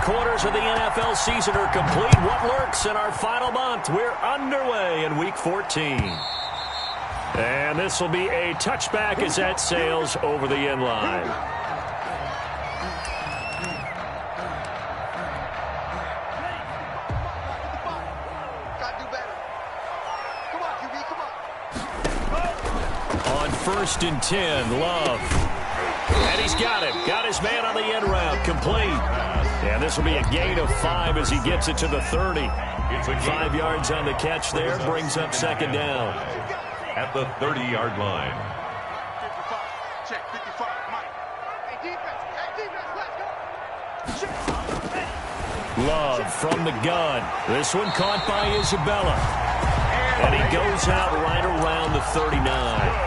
3/4 of the NFL season are complete. What lurks in our final month? We're underway in Week 14. And this will be a touchback as that sails over the end line. On 1st and 10, Love. And he's got it. Got his man on the end route. Complete. And this will be a gain of 5 as he gets it to the 30. 5 yards on the catch there. Brings up 2nd down. At the 30-yard line. 55. Check 55. Mike. Hey, defense. Let's go. Love from the gun. This one caught by Isabella. And he goes out right around the 39.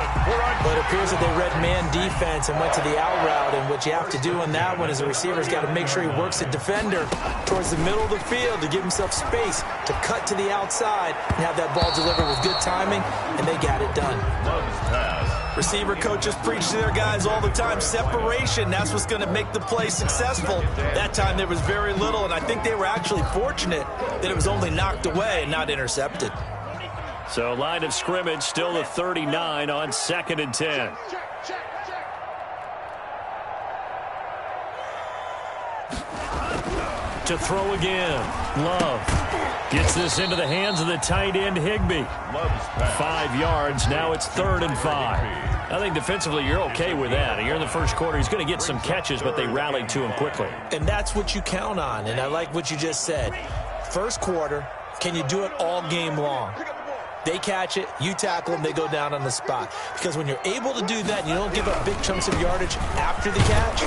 But it appears that they read man defense and went to the out route. And what you have to do on that one is the receiver's got to make sure he works the defender towards the middle of the field to give himself space to cut to the outside and have that ball delivered with good timing, and they got it done. Receiver coaches preach to their guys all the time. Separation, that's what's going to make the play successful. That time there was very little, and I think they were actually fortunate that it was only knocked away and not intercepted. So line of scrimmage still the 39 on 2nd and 10. To throw again. Love gets this into the hands of the tight end Higbee. 5 yards. Now it's 3rd and 5. I think defensively you're okay with that. Here in the first quarter, he's going to get some catches, but they rallied to him quickly. And that's what you count on. And I like what you just said. First quarter, can you do it all game long? They catch it, you tackle them, they go down on the spot. Because when you're able to do that and you don't give up big chunks of yardage after the catch,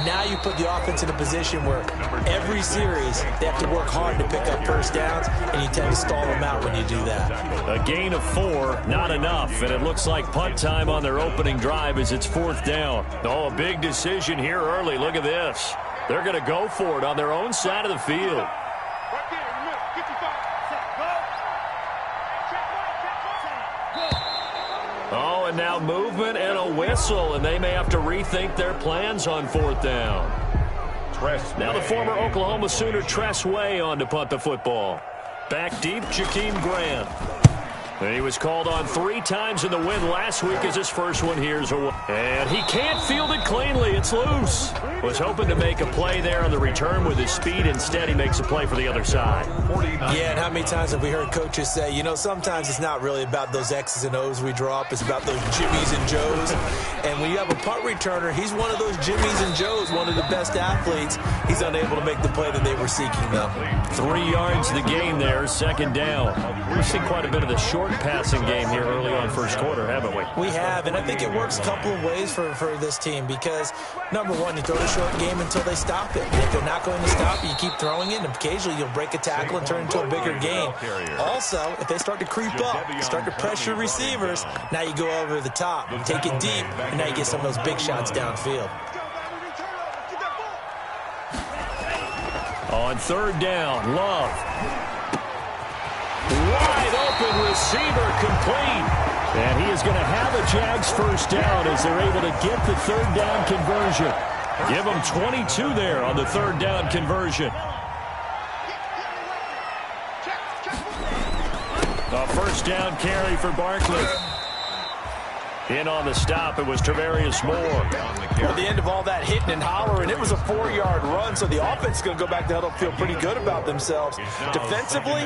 now you put the offense in a position where every series they have to work hard to pick up first downs, and you tend to stall them out when you do that. A gain of 4, not enough, and it looks like punt time on their opening drive as it's 4th down. Oh, a big decision here early. Look at this. They're going to go for it on their own side of the field. Oh, and now movement and a whistle, and they may have to rethink their plans on 4th down. Now the former Oklahoma Sooner Tress Way on to punt the football. Back deep, Jakeem Grant. And he was called on 3 times in the win last week as his first one here's away. And he can't field it cleanly. It's loose. Was hoping to make a play there on the return with his speed. Instead, he makes a play for the other side. Yeah, and how many times have we heard coaches say, you know, sometimes it's not really about those X's and O's we draw up. It's about those Jimmies and Joes. And when you have a punt returner, he's one of those Jimmies and Joes, one of the best athletes. He's unable to make the play that they were seeking, though. 3 yards the gain there, 2nd down. We've seen quite a bit of the short passing game here early on first quarter, haven't we? We have, and I think it works a couple of ways for this team because, number one, you throw the short game until they stop it. And if they're not going to stop it, you keep throwing it, and occasionally you'll break a tackle and turn it into a bigger gain. Also, if they start to creep up, start to pressure receivers, now you go over the top, take it deep, and now you get some of those big shots downfield. On 3rd down, Love. Wide open receiver, complete. And he is going to have a Jags first down as they're able to get the 3rd down conversion. Give them 22 there on the 3rd down conversion. A first down carry for Barkley. In on the stop, it was Travarius Moore. At the end of all that hitting and hollering, it was a 4-yard run, so the offense is going to go back to huddle, feel pretty good about themselves. Defensively,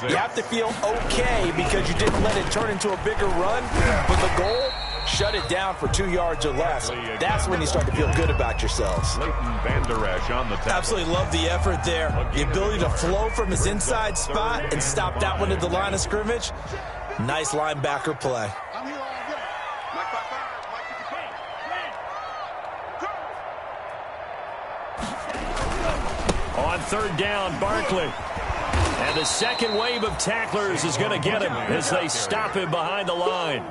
you have to feel okay because you didn't let it turn into a bigger run, but the goal, shut it down for 2 yards or less. That's when you start to feel good about yourselves. Absolutely love the effort there. The ability to flow from his inside spot and stop that one at the line of scrimmage. Nice linebacker play. On 3rd down, Barkley. And the second wave of tacklers is going to get him as they stop him behind the line.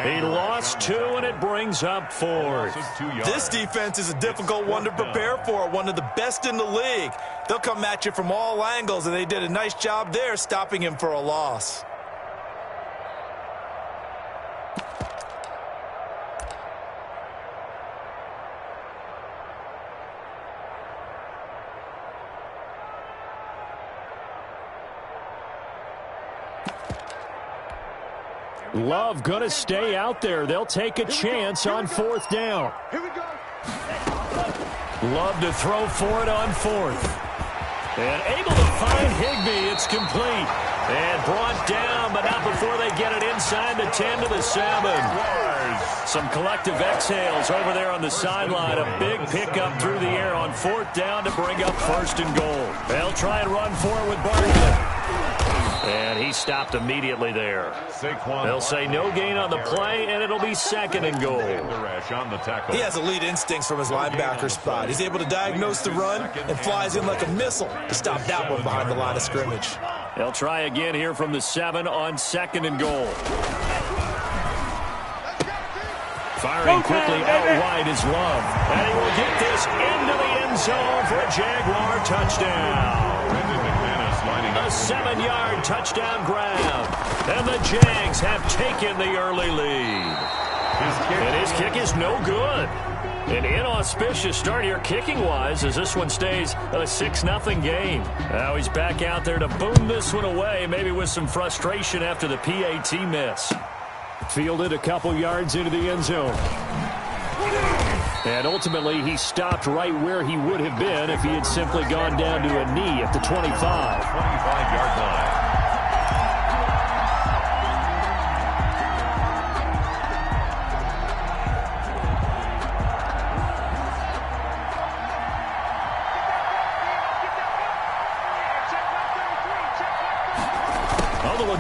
He lost 2, and it brings up 4th. This defense is a difficult one to prepare for, one of the best in the league. They'll come at you from all angles, and they did a nice job there stopping him for a loss. Love going to stay out there. They'll take a chance on 4th down. Here we go. Love to throw for it on 4th. And able to find Higbee. It's complete. And brought down, but not before they get it inside the 10 to the 7. Some collective exhales over there on the sideline. A big pickup through the air on 4th down to bring up 1st and goal. They'll try and run for it with Barkley. And he stopped immediately there. They'll say no gain on the play, and it'll be 2nd and goal. He has elite instincts from his linebacker spot. He's able to diagnose the run and flies in like a missile to stop that one behind the line of scrimmage. They'll try again here from the 7 on 2nd and goal. Firing quickly out wide is Love. And he will get this into the end zone for a Jaguar touchdown. A 7-yard touchdown grab. And the Jags have taken the early lead. And his kick is no good. An inauspicious start here kicking-wise as this one stays a 6-0 game. Now he's back out there to boom this one away, maybe with some frustration after the PAT miss. Fielded a couple yards into the end zone. And ultimately, he stopped right where he would have been if he had simply gone down to a knee at the 25. 25-yard line.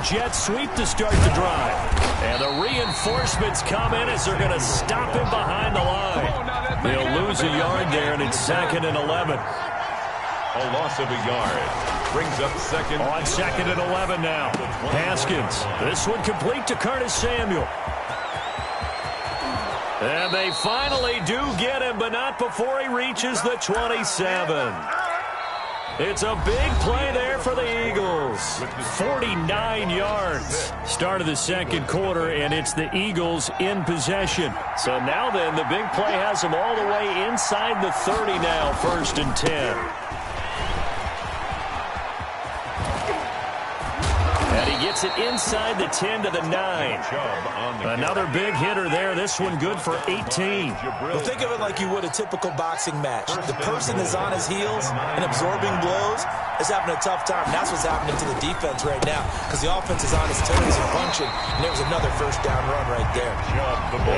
Jet sweep to start the drive. And the reinforcements come in as they're going to stop him behind the line. They'll lose a yard there, and it's 2nd and 11. A loss of a yard. Brings up 2nd. On 2nd and 11 now. Haskins. This one complete to Curtis Samuel. And they finally do get him, but not before he reaches the 27. It's a big play there for the Eagles. 49 yards. Start of the 2nd quarter, and it's the Eagles in possession. So now then, the big play has them all the way inside the 30 now, 1st and 10. And he gets it inside the 10 to the 9. Another big hitter there. This one good for 18. Well, think of it like you would a typical boxing match. The person is on his heels and absorbing blows is having a tough time. That's what's happening to the defense right now because the offense is on his toes and punching. And there's another 1st down run right there.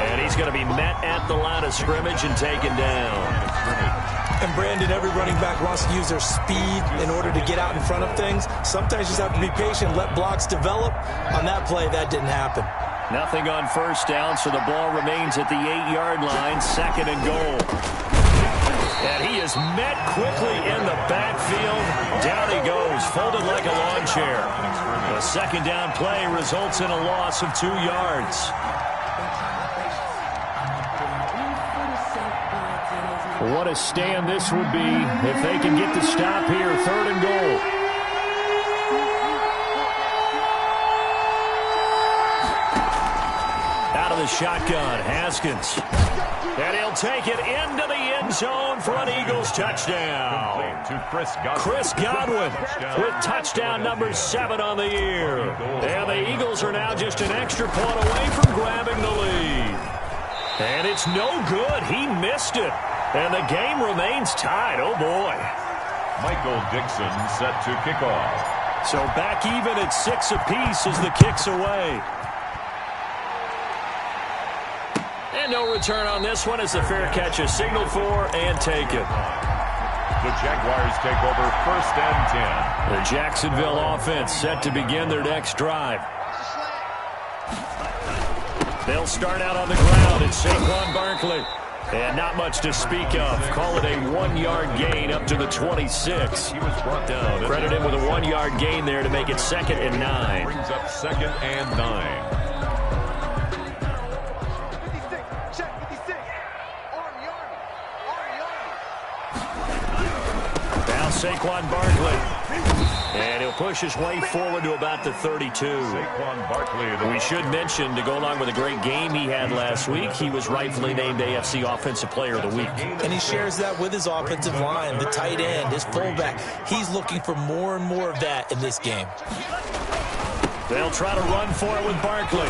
And he's going to be met at the line of scrimmage and taken down. And Brandon, every running back wants to use their speed in order to get out in front of things. Sometimes you just have to be patient, let blocks develop. On that play, that didn't happen. Nothing on 1st down, so the ball remains at the 8-yard line, 2nd and goal. And he is met quickly in the backfield. Down he goes, folded like a lawn chair. The 2nd down play results in a loss of 2 yards. What a stand this would be if they can get the stop here, 3rd and goal. Out of the shotgun, Haskins. And he'll take it into the end zone for an Eagles touchdown. Chris Godwin with touchdown number 7 on the year. And the Eagles are now just an extra point away from grabbing the lead. And it's no good. He missed it. And the game remains tied. Oh, boy. Michael Dixon set to kick off. So back even at 6 apiece as the kick's away. And no return on this one as the fair catch is signaled for and taken. The Jaguars take over 1st and 10. The Jacksonville offense set to begin their next drive. They'll start out on the ground. It's Saquon Barkley. And not much to speak of. Call it a 1-yard gain up to the 26. He was brought down. Credit him with a 1-yard gain there to make it 2nd and 9. Brings up 2nd and 9. 56, check 56. Army. Now Saquon Barkley. And he'll push his way forward to about the 32. Saquon Barkley. We should mention, to go along with a great game he had last week, he was rightfully named AFC Offensive Player of the Week. And he shares that with his offensive line, the tight end, his fullback. He's looking for more and more of that in this game. They'll try to run for it with Barkley.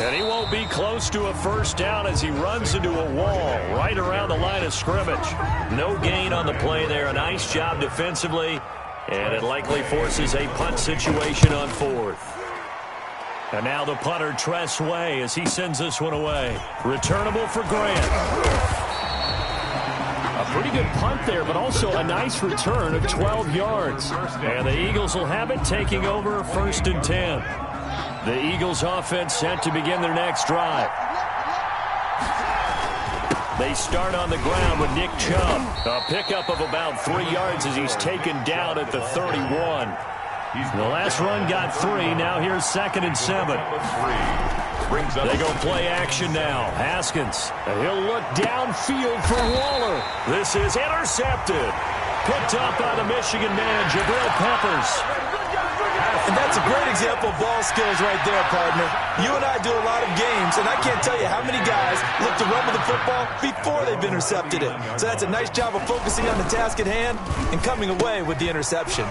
And he won't be close to a first down as he runs into a wall right around the line of scrimmage. No gain on the play there. A nice job defensively. And it likely forces a punt situation on fourth. And now the punter, Tress Way, as he sends this one away. Returnable for Grant. A pretty good punt there, but also a nice return of 12 yards. And the Eagles will have it, taking over 1st and 10. The Eagles offense set to begin their next drive. They start on the ground with Nick Chubb. A pickup of about 3 yards as he's taken down at the 31. The last run got 3. Now here's 2nd and 7. They go play action now. Haskins. He'll look downfield for Waller. This is intercepted. Picked up by the Michigan man, Jabril Peppers. And that's a great example of ball skills right there, partner. You and I do a lot of games, and I can't tell you how many guys look to run with the football before they've intercepted it. So that's a nice job of focusing on the task at hand and coming away with the interception.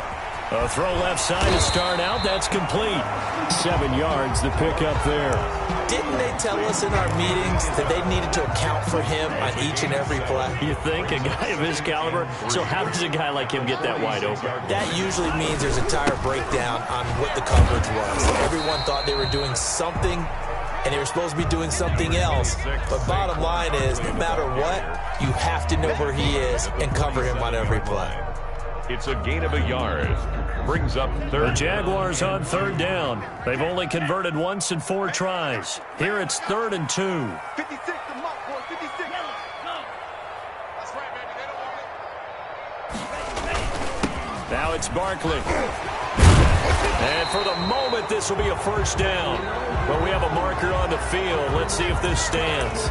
A throw left side to start out. That's complete. 7 yards, the pickup there. Didn't they tell us in our meetings that they needed to account for him on each and every play? You think? A guy of his caliber? So how does a guy like him get that wide open? That usually means there's a tire breakdown on what the coverage was. Everyone thought they were doing something, and they were supposed to be doing something else. But bottom line is, no matter what, you have to know where he is and cover him on every play. It's a gain of a yard. Brings up 3rd. The Jaguars on 3rd down. They've only converted once in 4 tries. Here it's 3rd and 2. 56 to Mott, boy, 56. That's right, man. They don't want it. Now it's Barkley. And for the moment, this will be a first down. But we have a marker on the field. Let's see if this stands.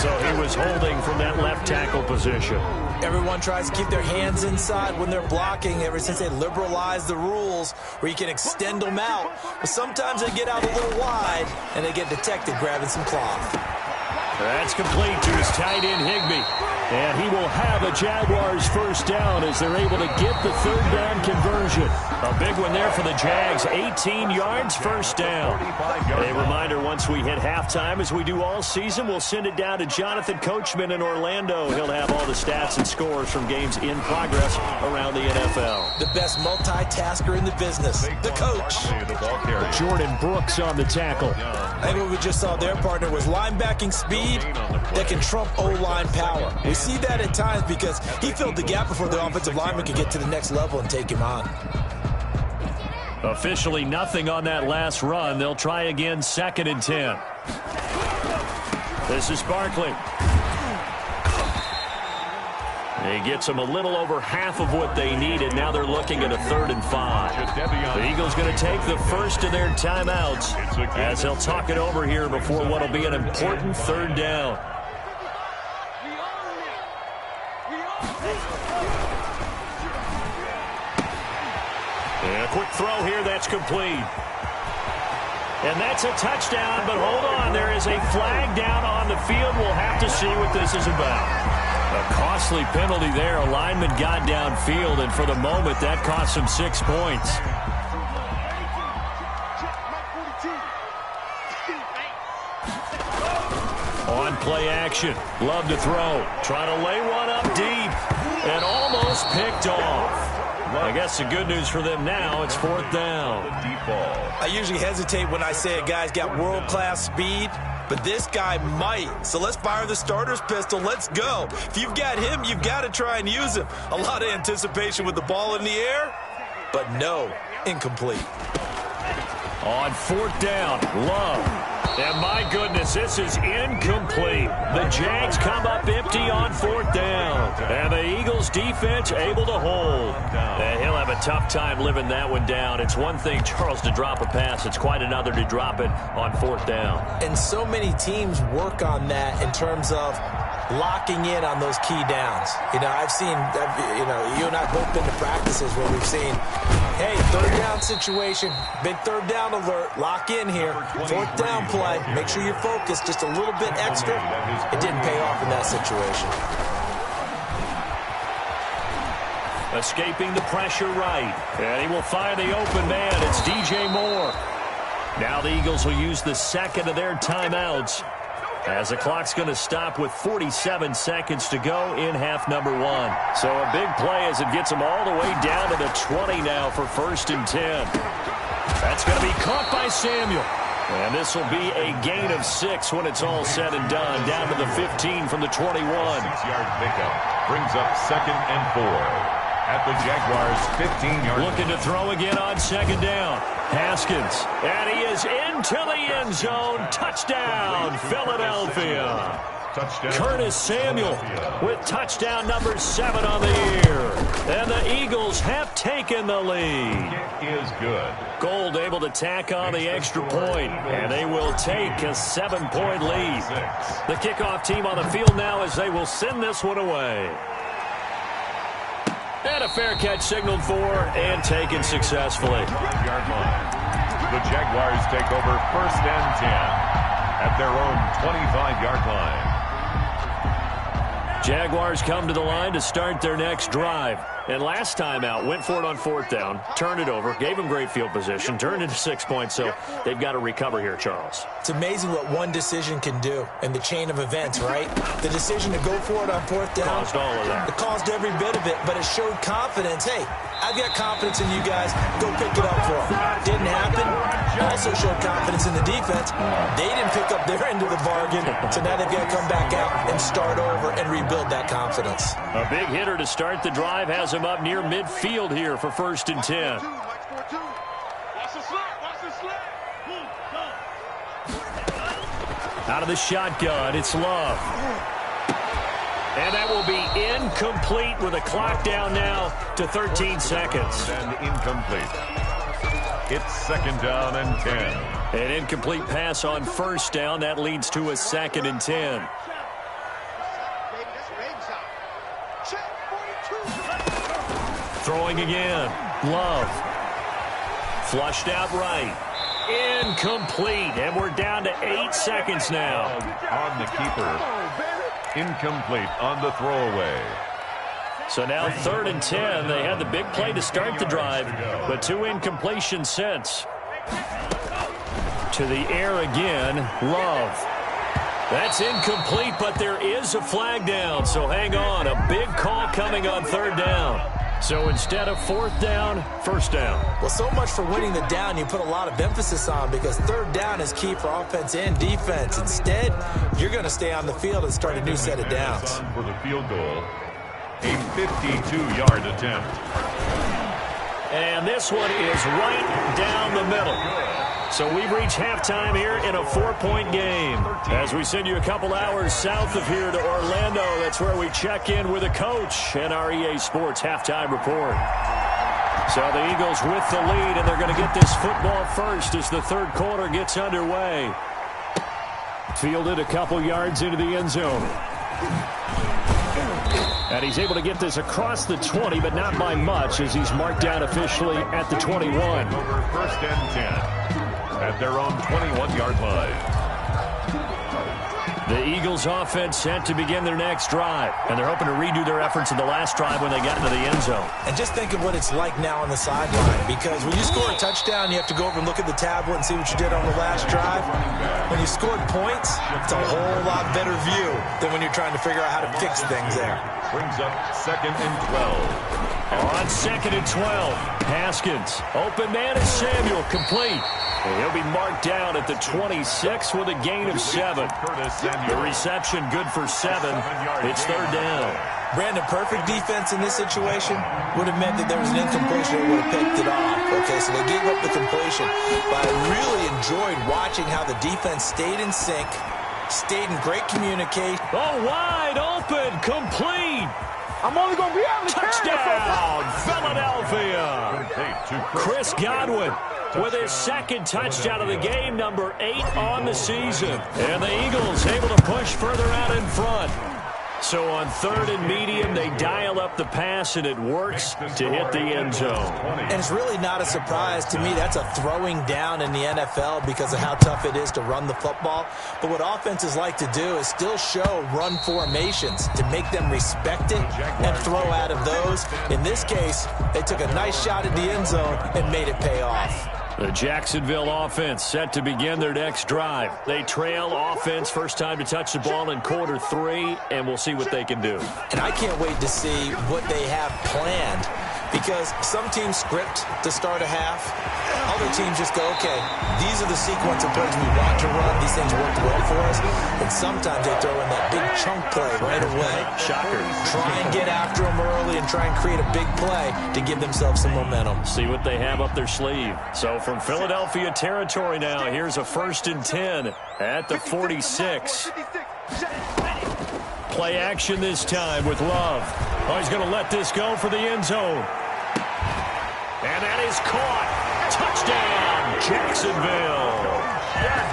So he was holding from that left tackle position. Everyone tries to keep their hands inside when they're blocking ever since they liberalized the rules where you can extend them out. But sometimes they get out a little wide and they get detected grabbing some cloth. That's complete to his tight end, Higbee. And he will have a Jaguars first down as they're able to get the 3rd down conversion. A big one there for the Jags. 18 yards, first down. A reminder, once we hit halftime, as we do all season, we'll send it down to Jonathan Coachman in Orlando. He'll have all the stats and scores from games in progress around the NFL. The best multitasker in the business, the coach. Jordan Brooks on the tackle. I think what we just saw their partner was linebacking speed that can trump O-line power. We see that at times because he filled the gap before the offensive lineman could get to the next level and take him on. Officially nothing on that last run. They'll try again, 2nd and 10. This is Barkley. He gets them a little over half of what they needed. Now they're looking at a 3rd and 5. The Eagles going to take the first of their timeouts as they'll talk it over here before what will be an important 3rd down. And a quick throw here, that's complete. And that's a touchdown, but hold on, there is a flag down on the field. We'll have to see what this is about. A costly penalty there. A lineman got downfield, and for the moment, that cost him 6 points. On play action, love to throw. Trying to lay one up deep, and almost picked off. I guess the good news for them now, it's 4th down. I usually hesitate when I say a guy's got world-class speed, but this guy might. So let's fire the starter's pistol. Let's go. If you've got him, you've got to try and use him. A lot of anticipation with the ball in the air, but no, incomplete. On 4th down, Love. And my goodness, this is incomplete. The Jags come up empty on 4th down. And the Eagles defense able to hold. And he'll have a tough time living that one down. It's one thing, Charles, to drop a pass. It's quite another to drop it on 4th down. And so many teams work on that in terms of locking in on those key downs. You know, I've seen, you and I both been to practices where we've seen, hey, 3rd down situation, big 3rd down alert, lock in here, 4th down play, make sure you're focused just a little bit extra. It didn't pay off in that situation. Escaping the pressure right, and he will find the open man. It's DJ Moore. Now the Eagles will use the second of their timeouts as the clock's going to stop with 47 seconds to go in half number 1. So a big play as it gets them all the way down to the 20 now for 1st and 10. That's going to be caught by Samuel. And this will be a gain of 6 when it's all said and done. Down to the 15 from the 21. 6-yard pickup brings up 2nd and 4 at the Jaguars' 15-yard. Looking to throw again on 2nd down. Haskins. And he is into the end zone. Touchdown, Philadelphia. Touchdown. Curtis Samuel with touchdown number 7 on the year. And the Eagles have taken the lead. It is good. Gold able to tack on the extra point, and they will take a 7-point lead. The kickoff team on the field now as they will send this one away. And a fair catch signaled for and taken successfully. Yard line. The Jaguars take over 1st and 10 at their own 25-yard line. Jaguars come to the line to start their next drive. And last time out, went for it on 4th down, turned it over, gave them great field position, turned into 6 points, so they've got to recover here, Charles. It's amazing what one decision can do in the chain of events, right? The decision to go for it on 4th down. Caused all of that. It caused every bit of it, but it showed confidence. Hey, I've got confidence in you guys. Go pick it up for them. Didn't happen. Also showed confidence in the defense. They didn't pick up their end of the bargain, so now they've got to come back out and start over and rebuild that confidence. A big hitter to start the drive has him up near midfield here for 1st and 10. Out of the shotgun, it's Love. And that will be incomplete with a clock down now to 13 seconds. And incomplete. It's 2nd down and 10. An incomplete pass on 1st down. That leads to a 2nd and 10. Throwing again. Love. Flushed out right. Incomplete. And we're down to 8 seconds now. On the keeper. Incomplete on the throwaway. So now 3rd and 10. They had the big play to start the drive, but 2 incompletions since. To the air again. Love. That's incomplete, but there is a flag down, so hang on. A big call coming on 3rd down. So instead of 4th down, 1st down. Well, so much for winning the down you put a lot of emphasis on, because 3rd down is key for offense and defense. Instead, you're going to stay on the field and start a new set of downs. For the field goal, a 52-yard attempt. And this one is right down the middle. So we've reached halftime here in a 4-point game. As we send you a couple hours south of here to Orlando, that's where we check in with a coach and our EA Sports halftime report. So the Eagles with the lead, and they're going to get this football first as the 3rd quarter gets underway. Fielded a couple yards into the end zone. And he's able to get this across the 20, but not by much, as he's marked down officially at the 21. Over 1st and 10 at their own 21-yard line. The Eagles offense set to begin their next drive, and they're hoping to redo their efforts in the last drive when they got into the end zone. And just think of what it's like now on the sideline, because when you score a touchdown, you have to go over and look at the tablet and see what you did on the last drive. When you scored points, it's a whole lot better view than when you're trying to figure out how to fix things there. Brings up 2nd and 12. On 2nd and 12, Haskins. Open man is Samuel, complete. And he'll be marked down at the 26 with a gain of 7. The reception good for 7. It's 3rd down. Brandon, perfect defense in this situation would have meant that there was an incompletion that would have picked it off. Okay, so they gave up the completion. But I really enjoyed watching how the defense stayed in sync, stayed in great communication. Oh, wide open, complete. I'm only going to be able to touchdown, Philadelphia. Chris Godwin with his 2nd touchdown of the game, number 8 on the season. And the Eagles able to push further out in front. So on 3rd and medium, they dial up the pass, and it works to hit the end zone. And it's really not a surprise to me. That's a throwing down in the NFL because of how tough it is to run the football. But what offenses like to do is still show run formations to make them respect it and throw out of those. In this case, they took a nice shot at the end zone and made it pay off. The Jacksonville offense set to begin their next drive. They trail offense, first time to touch the ball in quarter 3, and we'll see what they can do. And I can't wait to see what they have planned, because some teams script to start a half. Other teams just go, okay, these are the sequence of plays we want to run. These things worked well for us. And sometimes they throw in that big chunk play right away. Shocker. Try and get after them early and try and create a big play to give themselves some momentum. See what they have up their sleeve. So from Philadelphia territory now, here's a 1st and 10 at the 46. Play action this time with Love. Oh, he's going to let this go for the end zone. And that is caught. Touchdown, Jacksonville.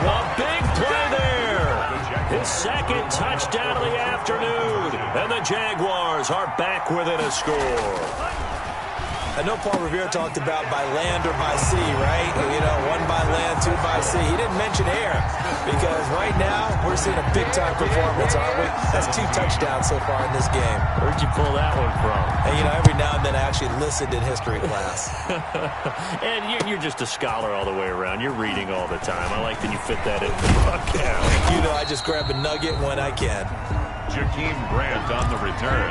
A big play there. His 2nd touchdown of the afternoon. And the Jaguars are back within a score. I know Paul Revere talked about by land or by sea, right? You know, 1 by land, 2 by sea. He didn't mention air, because right now we're seeing a big-time performance, aren't we? That's 2 touchdowns so far in this game. Where'd you pull that one from? And, you know, every now and then I actually listened in history class. And you're just a scholar all the way around. You're reading all the time. I like that you fit that in the broadcast. You know, I just grab a nugget when I can. Jakeem Grant on the return.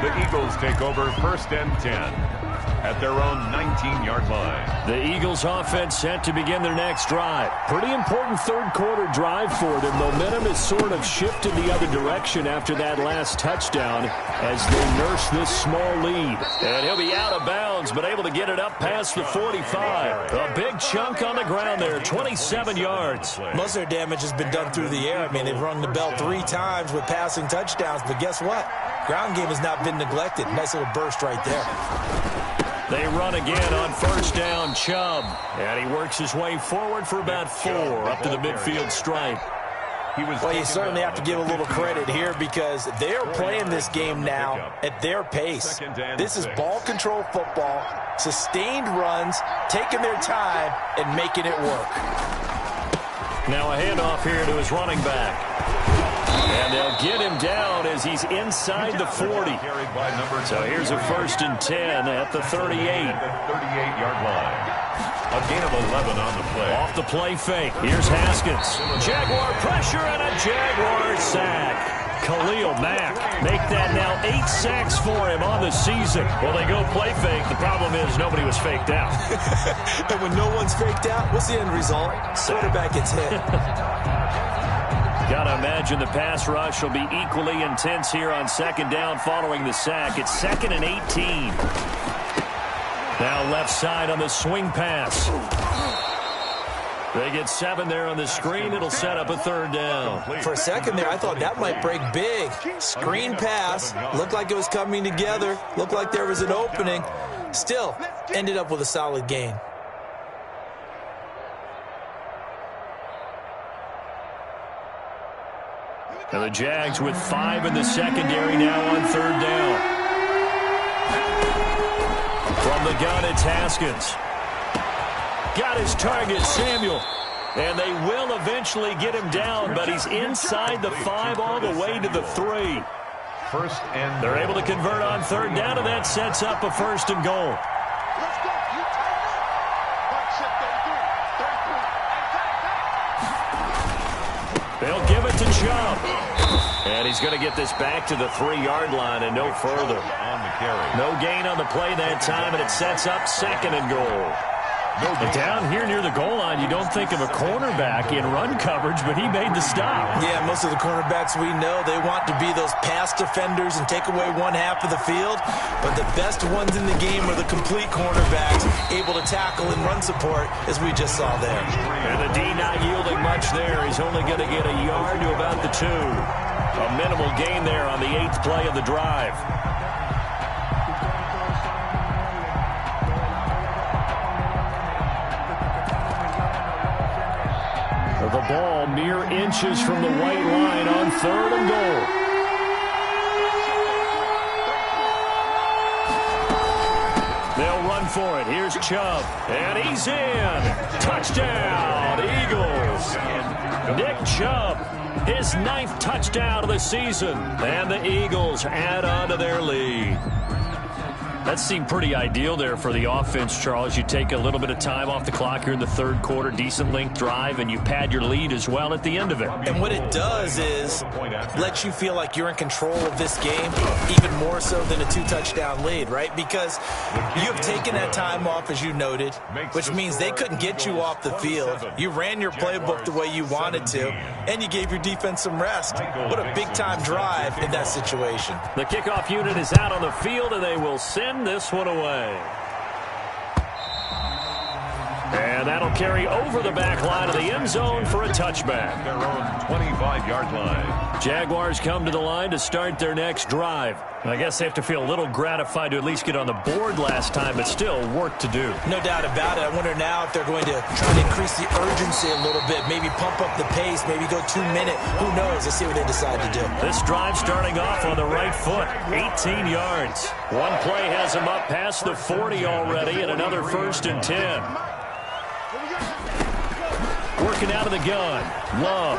The Eagles take over 1st and 10 at their own 19-yard line. The Eagles offense set to begin their next drive. Pretty important 3rd quarter drive for them. Momentum has sort of shifted the other direction after that last touchdown as they nurse this small lead. And he'll be out of bounds, but able to get it up past the 45. A big chunk on the ground there, 27 yards. Most of their damage has been done through the air. I mean, they've rung the bell 3 times with passing touchdowns, but guess what? Ground game has not been neglected. Nice little burst right there. They run again on 1st down, Chubb. And he works his way forward for about 4 up to the midfield stripe. Well, you certainly have to give a little credit here, because they're playing this game now at their pace. This is ball control football, sustained runs, taking their time, and making it work. Now a handoff here to his running back. And they'll get him down as he's inside the 40. So here's a 1st and 10 at the 38. 38-yard line. A gain of 11 on the play. Off the play fake. Here's Haskins. Jaguar pressure and a Jaguar sack. Khalil Mack make that now 8 sacks for him on the season. Well, they go play fake. The problem is nobody was faked out. And when no one's faked out, what's the end result? Quarterback gets hit. Got to imagine the pass rush will be equally intense here on 2nd down following the sack. It's 2nd and 18. Now left side on the swing pass. They get 7 there on the screen. It'll set up a 3rd down. For a second there, I thought that might break big. Screen pass. Looked like it was coming together. Looked like there was an opening. Still, ended up with a solid gain. And the Jags with 5 in the secondary now on 3rd down. From the gun, it's Haskins. Got his target, Samuel. And they will eventually get him down, but he's inside the 5 all the way to the 3. 1st and they're able to convert on 3rd down, and that sets up a 1st and goal. They'll give it to Chubb. And he's going to get this back to the 3-yard line and no further. On the carry. No gain on the play that time, and it sets up 2nd and goal. And down here near the goal line, you don't think of a cornerback in run coverage, but he made the stop. Yeah, most of the cornerbacks we know, they want to be those pass defenders and take away 1 half of the field. But the best ones in the game are the complete cornerbacks, able to tackle and run support, as we just saw there. And the D not yielding much there. He's only going to get a yard to about the 2. A minimal gain there on the 8th play of the drive. The ball mere inches from the white line on 3rd and goal. They'll run for it. Here's Chubb. And he's in. Touchdown, Eagles. Nick Chubb, his 9th touchdown of the season. And the Eagles add on to their lead. That seemed pretty ideal there for the offense, Charles. You take a little bit of time off the clock here in the third quarter, decent length drive, and you pad your lead as well at the end of it. And what it does is let you feel like you're in control of this game, even more so than a 2-touchdown lead, right? Because you have taken that time off, as you noted, which means they couldn't get you off the field. You ran your playbook the way you wanted to, and you gave your defense some rest. What a big-time drive in that situation. The kickoff unit is out on the field, and they will send this one away. And that'll carry over the back line of the end zone for a touchback. Their own 25-yard line. Jaguars come to the line to start their next drive. I guess they have to feel a little gratified to at least get on the board last time, but still work to do. No doubt about it. I wonder now if they're going to try to increase the urgency a little bit, maybe pump up the pace, maybe go 2-minute. Who knows? Let's see what they decide to do. This drive starting off on the right foot, 18 yards. One play has them up past the 40 already, and another 1st and 10. Working out of the gun, Love.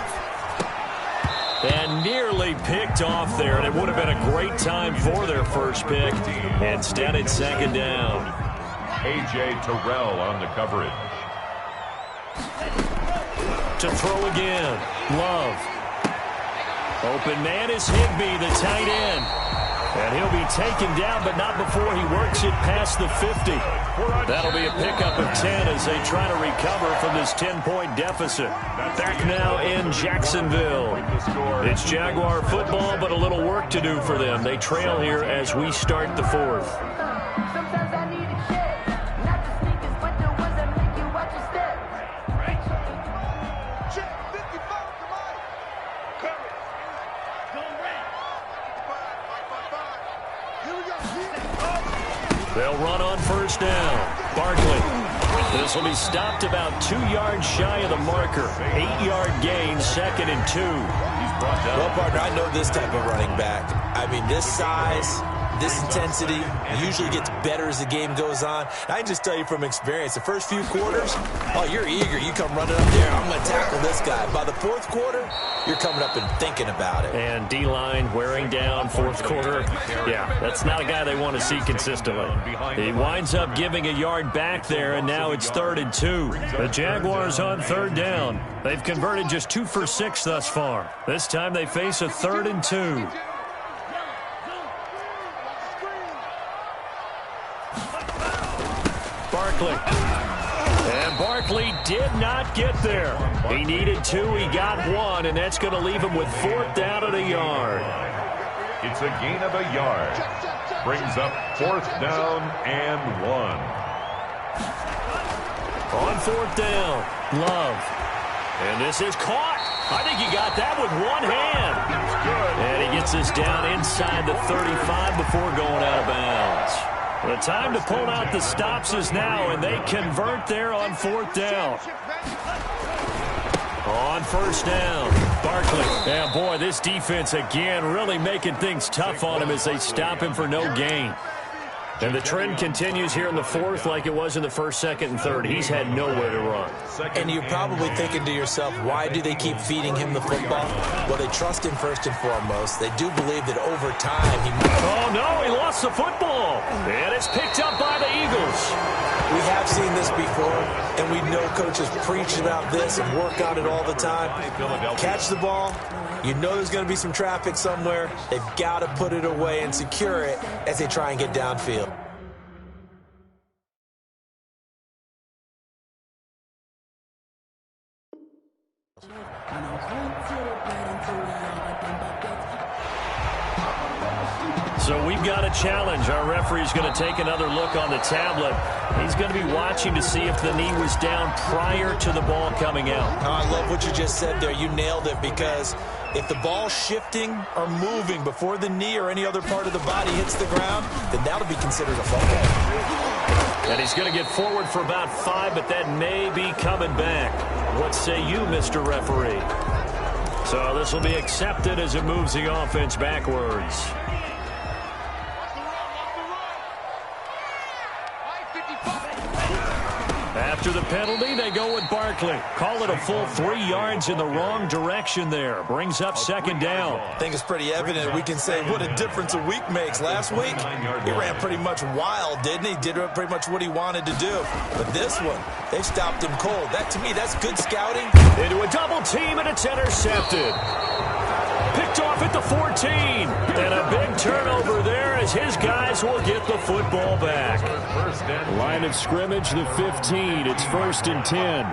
And nearly picked off there, and it would have been a great time for their first pick. Instead, it's 2nd down. A.J. Terrell on the coverage. To throw again, Love. Open man is Higbee, the tight end. And he'll be taken down, but not before he works it past the 50. That'll be a pickup of 10 as they try to recover from this 10-point deficit. Back now in Jacksonville. It's Jaguar football, but a little work to do for them. They trail here as we start the 4th. They'll run on 1st down. Barkley. This will be stopped about 2 yards shy of the marker. 8-yard gain, 2nd and 2. Well, partner, I know this type of running back. I mean, this size, this intensity usually gets better as the game goes on. I can just tell you from experience, the first few quarters, oh, you're eager. You come running up there, I'm going to tackle this guy. By the 4th quarter, you're coming up and thinking about it. And D-line wearing down 4th quarter. Yeah, that's not a guy they want to see consistently. He winds up giving a yard back there, and now it's 3rd and 2. The Jaguars on 3rd down. They've converted just 2 for 6 thus far. This time they face a 3rd and 2. Barkley. And Barkley did not get there. He needed 2, he got 1, and that's going to leave him with 4th down and a yard. It's a gain of a yard. Brings up 4th down and 1. On 4th down, Love. And this is caught. I think he got that with one hand. And he gets this down inside the 35 before going out of bounds. The time to pull out the stops is now, and they convert there on 4th down. On 1st down, Barkley. And boy, this defense again really making things tough on him as they stop him for no gain. And the trend continues here in the 4th like it was in the 1st, 2nd, and 3rd. He's had nowhere to run. And you're probably thinking to yourself, why do they keep feeding him the football? Well, they trust him first and foremost. They do believe that over time he might... Oh, no, he lost the football. And it's picked up by the Eagles. We have seen this before, and we know coaches preach about this and work on it all the time. Catch the ball. You know there's going to be some traffic somewhere. They've got to put it away and secure it as they try and get downfield. So we've got a challenge. Our referee's going to take another look on the tablet. He's going to be watching to see if the knee was down prior to the ball coming out. Oh, I love what you just said there. You nailed it, because if the ball's shifting or moving before the knee or any other part of the body hits the ground, then that'll be considered a fumble. And he's going to get forward for about 5, but that may be coming back. What say you, Mr. Referee? So this will be accepted as it moves the offense backwards. After the penalty, they go with Barkley. Call it a full 3 yards in the wrong direction there. Brings up second down. I think it's pretty evident. We can say what a difference a week makes. Last week, he ran pretty much wild, didn't he? Did pretty much what he wanted to do. But this one, they stopped him cold. That, to me, that's good scouting. Into a double team, and it's intercepted. Picked off at the 14. And a big turnover there as his guys will get the football back. Line of scrimmage, the 15. It's 1st and 10.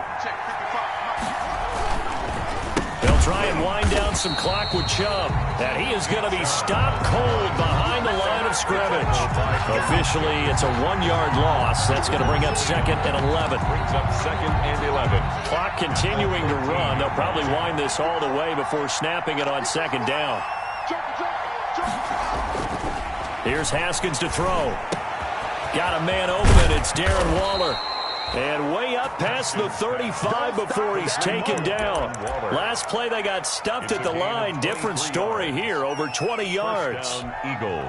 They'll try and wind down some clock with Chubb. And he is going to be stopped cold behind the line of scrimmage. Officially, it's a 1-yard loss. That's going to bring up 2nd and 11. Brings up 2nd and 11. Clock continuing to run. They'll probably wind this all the way before snapping it on 2nd down. Here's Haskins to throw. Got a man open. It's Darren Waller. And way up past the 35 before he's taken down. Last play, they got stuffed at the line. Different story here, over 20 yards. Eagles.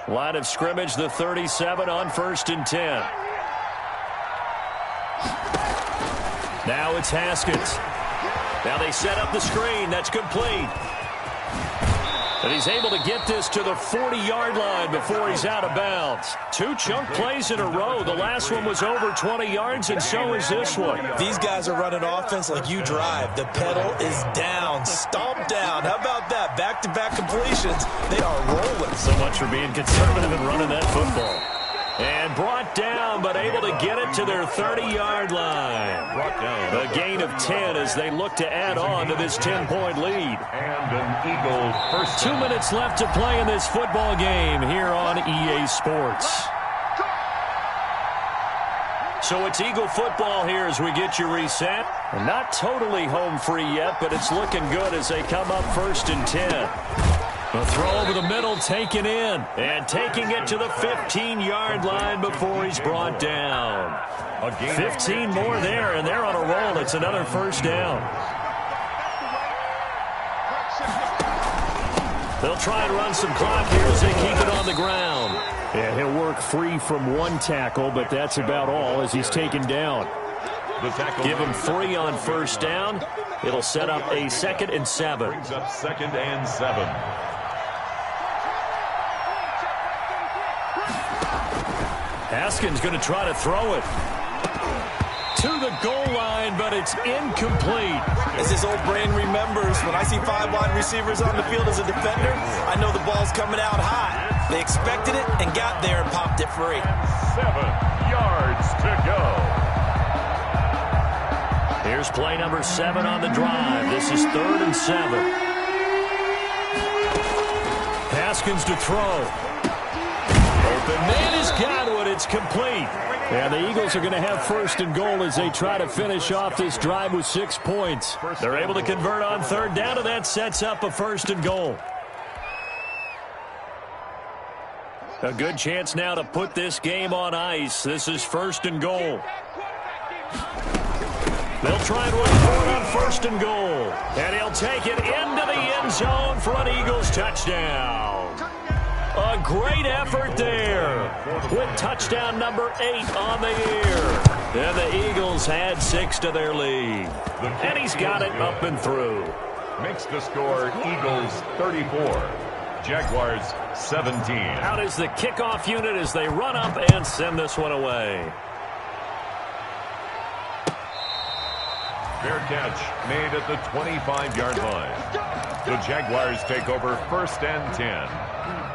Line of scrimmage, the 37 on 1st and 10. Now it's Haskins. Now they set up the screen. That's complete. And he's able to get this to the 40-yard line before he's out of bounds. 2 chunk plays in a row. The last one was over 20 yards, and so is this one. These guys are running offense like you drive. The pedal is down, stomp down. How about that? Back-to-back completions. They are rolling. So much for being conservative and running that football. And brought down, but able to get it to their 30-yard line. Brought down. A gain of 10 as they look to add on to this 10-point lead. And an Eagle first. 2 minutes left to play in this football game here on EA Sports. So it's Eagle football here as we get you reset. Not totally home free yet, but it's looking good as they come up 1st and 10. A throw over the middle, taken in, and taking it to the 15-yard line before he's brought down. 15 more there, and they're on a roll. It's another 1st down. They'll try and run some clock here as they keep it on the ground. Yeah, he'll work free from 1 tackle, but that's about all as he's taken down. Give him 3 on 1st down. It'll set up a 2nd and 7. Brings up 2nd and 7. Haskins going to try to throw it to the goal line, but it's incomplete. As his old brain remembers, when I see 5 wide receivers on the field as a defender, I know the ball's coming out hot. They expected it and got there and popped it free. 7 yards to go. Here's play number 7 on the drive. This is 3rd and 7. Haskins to throw. Open man has got it. It's complete. And the Eagles are going to have 1st and goal as they try to finish off this drive with 6 points. They're able to convert on 3rd down, and that sets up a 1st and goal. A good chance now to put this game on ice. This is 1st and goal. They'll try and run for it on 1st and goal. And he'll take it into the end zone for an Eagles touchdown. A great effort there with touchdown number 8 on the year. And the Eagles had 6 to their lead. And he's got it up and through. Makes the score Eagles 34, Jaguars 17. Out is the kickoff unit as they run up and send this one away. Fair catch made at the 25-yard line. The Jaguars take over 1st and 10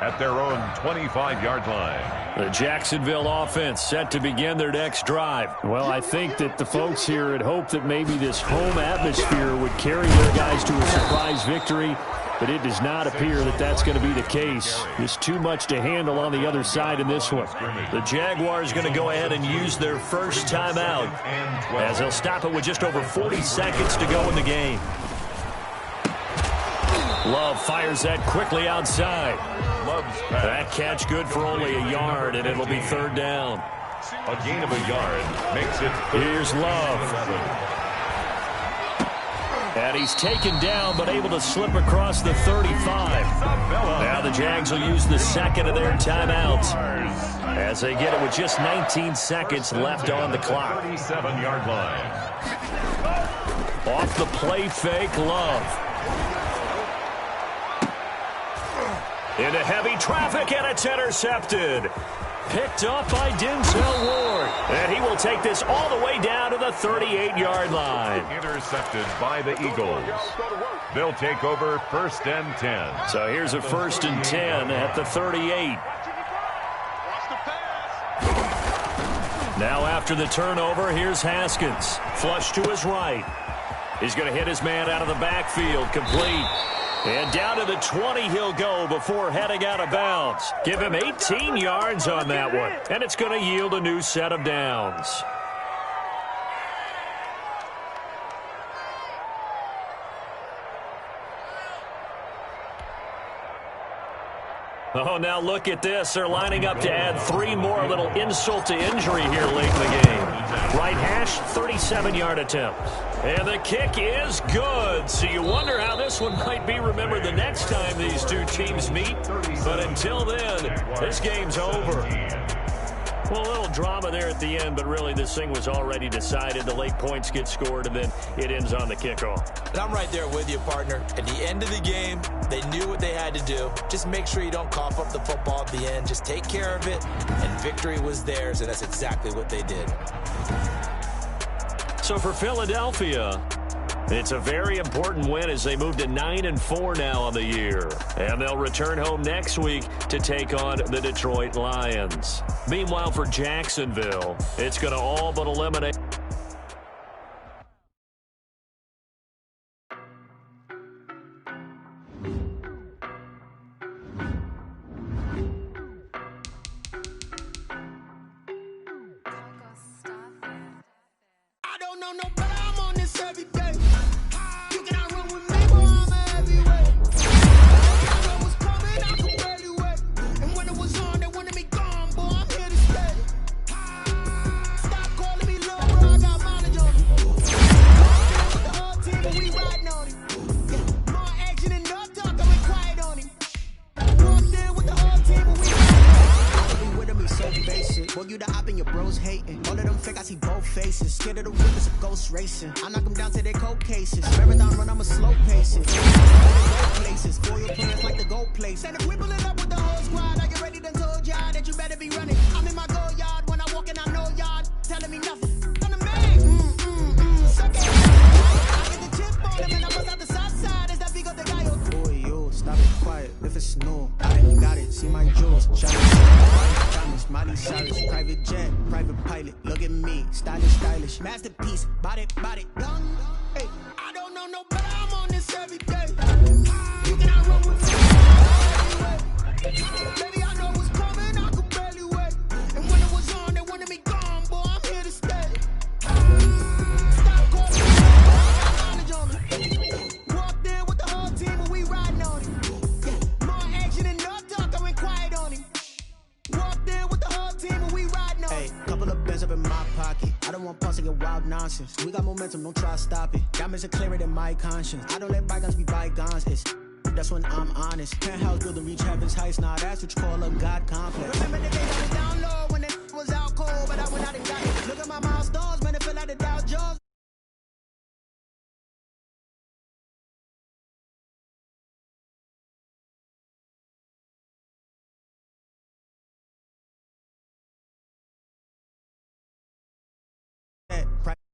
at their own 25-yard line. The Jacksonville offense set to begin their next drive. Well, I think that the folks here had hoped that maybe this home atmosphere would carry their guys to a surprise victory, but it does not appear that that's going to be the case. There's too much to handle on the other side in this one. The Jaguars going to go ahead and use their first timeout as they'll stop it with just over 40 seconds to go in the game. Love fires that quickly outside. That catch good for only a yard, and it'll be 3rd down. A gain of a yard makes it. Here's Love. And he's taken down, but able to slip across the 35. Now the Jags will use the second of their timeouts as they get it with just 19 seconds left on the clock. 37-yard line. Off the play fake, Love. Into heavy traffic, and it's intercepted. Picked up by Denzel Ward. And he will take this all the way down to the 38-yard line. Intercepted by the Eagles. They'll take over 1st and 10. So here's a 1st and 10 at the 38. Now after the turnover, here's Haskins. Flush to his right. He's going to hit his man out of the backfield. Complete. And down to the 20 he'll go before heading out of bounds. Give him 18 yards on that one. And it's going to yield a new set of downs. Oh, now look at this. They're lining up to add 3 more, a little insult to injury here late in the game. Right hash, 37-yard attempt. And the kick is good. So you wonder how this one might be remembered the next time these two teams meet. But until then, this game's over. Well, a little drama there at the end, but really this thing was already decided. The late points get scored, and then it ends on the kickoff. And I'm right there with you, partner. At the end of the game, they knew what they had to do. Just make sure you don't cough up the football at the end. Just take care of it, and victory was theirs, and that's exactly what they did. So for Philadelphia, it's a very important win as they move to 9-4 now on the year. And they'll return home next week to take on the Detroit Lions. Meanwhile, for Jacksonville, it's going to all but eliminate. I don't know no better, I'm on this every day. You cannot run with me, boy, I'm a heavyweight. I know what's coming, I can barely wait. And when it was on, they wanted me gone, boy, I'm here to stay. Stop calling me little bro, I got mileage on it. With the whole team, but we riding on it. Yeah, more action and no talk, I went quiet on him. Walked in with the whole team, but we riding on it. Be with me so basic. Boy, you the op and your bros hating. All of them fake, I see both faces. Scared of the rivers of ghost racing. I knock them down to their cold cases. Marathon run, I'm a slow pace it. Places, for your plans like the gold place. And if we pulling up with the whole squad, I get ready to told y'all that you better be running. I'm in my go yard when I walk in, I know y'all telling me nothing. I'm the man. Suck it. I get the chip on him and I bust out the south side. Is that big of the guy? Boy, you stop it quiet. If it's new, I ain't got it. See my jewels. Diamonds, Miley Cyrus, private jet, private pilot. Look at me, stylish, masterpiece. Body, young. Hey, I don't know no better. I'm on this every day. You cannot run with me. Baby, I know what's coming. I could barely wait. And when it was on, they wanted me gone, boy. I'm here to stay. Stop calling me. I got mileage on me. Walked in with the whole team, but we riding on it. Yeah, more action and no talk. I went quiet on him. Walked in with the whole team, but we riding on it. Hey, couple of bands up in my pocket. I don't want pulse to get wild nonsense. We got momentum, don't try to stop it. Diamonds are clearer than my conscience. I don't let bygones be bygones. That's when I'm honest. Penthouse building reach heaven's heights. Now that's what you call a God complex. Remember the days I was down low when it was out cold, but I went out and got it. Look at my milestones, man, it feel like the Dow Jones.